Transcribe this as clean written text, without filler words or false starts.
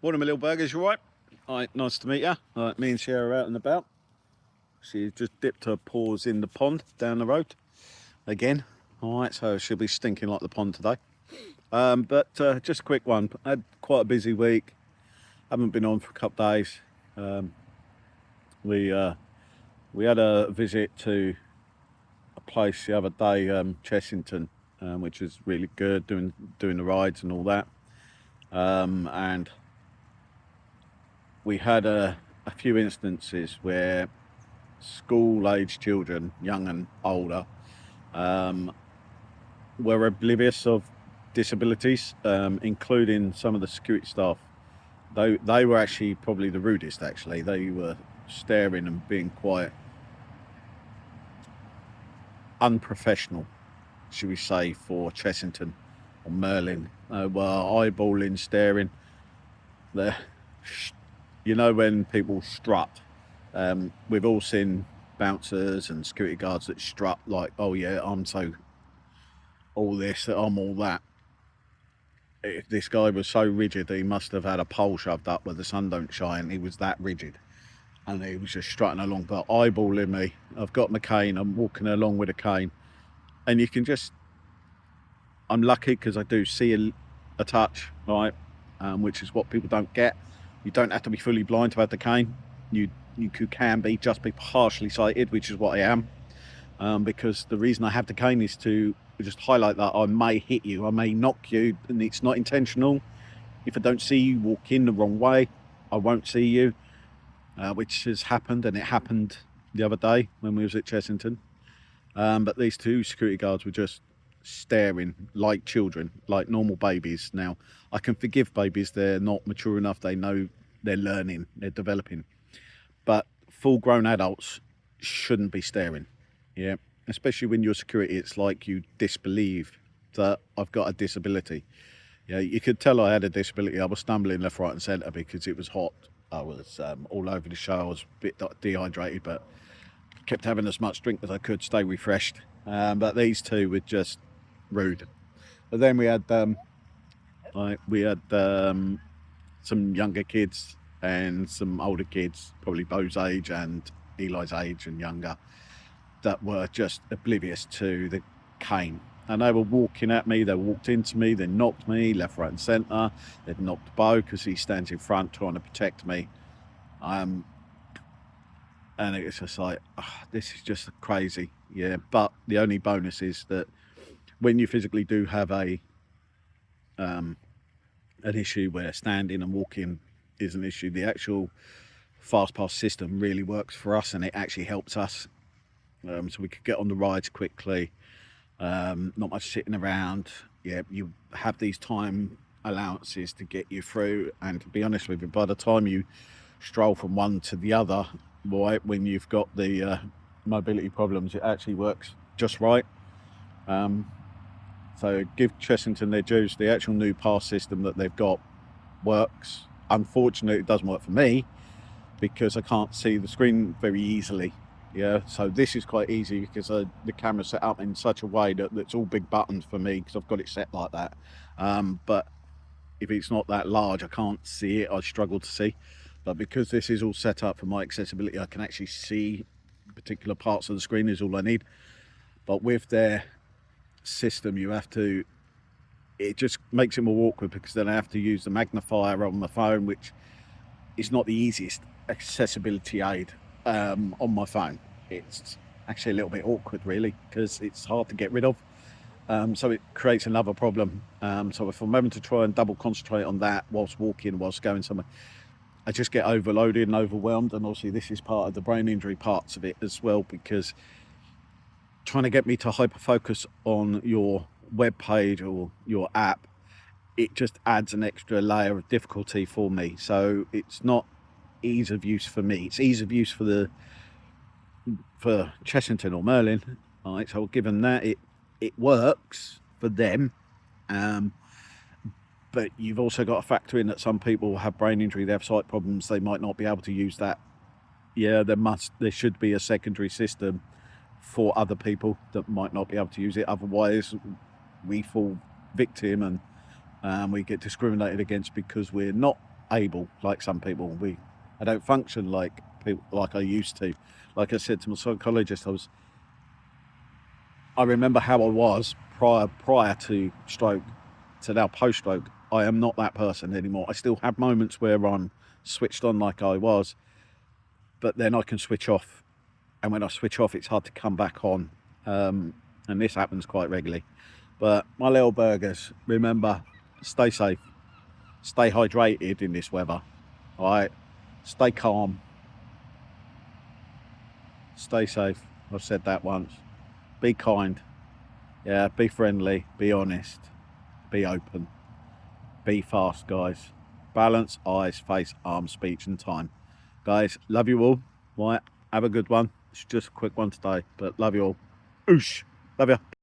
Morning, my little burgers, you alright? Alright, nice to meet you. Me and Sarah are out and about. She just dipped her paws in the pond down the road again. Alright, so she'll be stinking like the pond today. But just a quick one. I had quite a busy week. Haven't been on for a couple of days. We had a visit to a place the other day, Chessington, which is really good, doing the rides and all that. And we had a few instances where school-aged children, young and older, were oblivious of disabilities, including some of the security staff. They were actually probably the rudest. Actually, they were staring and being quite unprofessional, should we say, for Chessington or Merlin. Were eyeballing, staring. You know when people strut. We've all seen bouncers and security guards that strut like, oh yeah, I'm so all this, I'm all that. If this guy was so rigid, he must have had a pole shoved up where the sun don't shine. He was that rigid, and he was just strutting along, but eyeballing me. I've got my cane, I'm walking along with a cane, and you can just, I'm lucky because I do see a touch, right, which is what people don't get. You don't have to be fully blind to have the cane. You can be just be partially sighted, which is what I am, because the reason I have the cane is to just highlight that I may hit you, I may knock you, and it's not intentional. If I don't see you walk in the wrong way, I won't see you, which has happened, and it happened the other day when we was at Chessington. But these two security guards were just staring like children, like normal babies. Now, I can forgive babies, they're not mature enough, they know they're learning, they're developing. But full-grown adults shouldn't be staring, yeah? Especially when you're security, it's like you disbelieve that I've got a disability. Yeah, you could tell I had a disability. I was stumbling left, right and centre because it was hot. I was all over the show. I was a bit dehydrated, but kept having as much drink as I could, stay refreshed. But these two were just rude. But then we had some younger kids and some older kids, probably Beau's age and Eli's age and younger, that were just oblivious to the cane. And they were walking at me, they walked into me, they knocked me left, right and centre. They'd knocked Beau because he stands in front trying to protect me. And it's just like, this is just crazy, yeah. But the only bonus is that when you physically do have an issue where standing and walking is an issue, the actual fast pass system really works for us, and it actually helps us, so we could get on the rides quickly. Not much sitting around. Yeah, you have these time allowances to get you through, and to be honest with you, by the time you stroll from one to the other, right, when you've got the mobility problems, it actually works just right. So give Chessington their dues. The actual new pass system that they've got works. Unfortunately, it doesn't work for me because I can't see the screen very easily. Yeah, so this is quite easy because the camera's set up in such a way that it's all big buttons for me because I've got it set like that. But if it's not that large, I can't see it. I struggle to see. But because this is all set up for my accessibility, I can actually see particular parts of the screen is all I need. But with their system, you have to, it just makes it more awkward because then I have to use the magnifier on my phone, which is not the easiest accessibility aid on my phone. It's actually a little bit awkward really because it's hard to get rid of, so it creates another problem. So if I'm having to try and double concentrate on that whilst walking, whilst going somewhere, I just get overloaded and overwhelmed. And obviously this is part of the brain injury parts of it as well, because trying to get me to hyper focus on your web page or your app, it just adds an extra layer of difficulty for me. So it's not ease of use for me, it's ease of use for Chessington or Merlin. All right, so given that it works for them, but you've also got to factor in that some people have brain injury, they have sight problems, they might not be able to use that. Yeah, there should be a secondary system for other people that might not be able to use it. Otherwise we fall victim and we get discriminated against because we're not able like some people. I don't function like people like I used to. Like I said to my psychologist, I remember how I was prior to stroke to now post stroke. I am not that person anymore. I still have moments where I'm switched on like I was, but then I can switch off, and when I switch off, it's hard to come back on. And this happens quite regularly. But my little burgers, remember, stay safe, stay hydrated in this weather. All right, stay calm, stay safe. I've said that once. Be kind. Yeah, be friendly, be honest, be open, be fast, guys. Balance, eyes, face, arms, speech, and time. Guys, love you all. Right, have a good one. It's just a quick one today, but love you all. Oosh. Love you.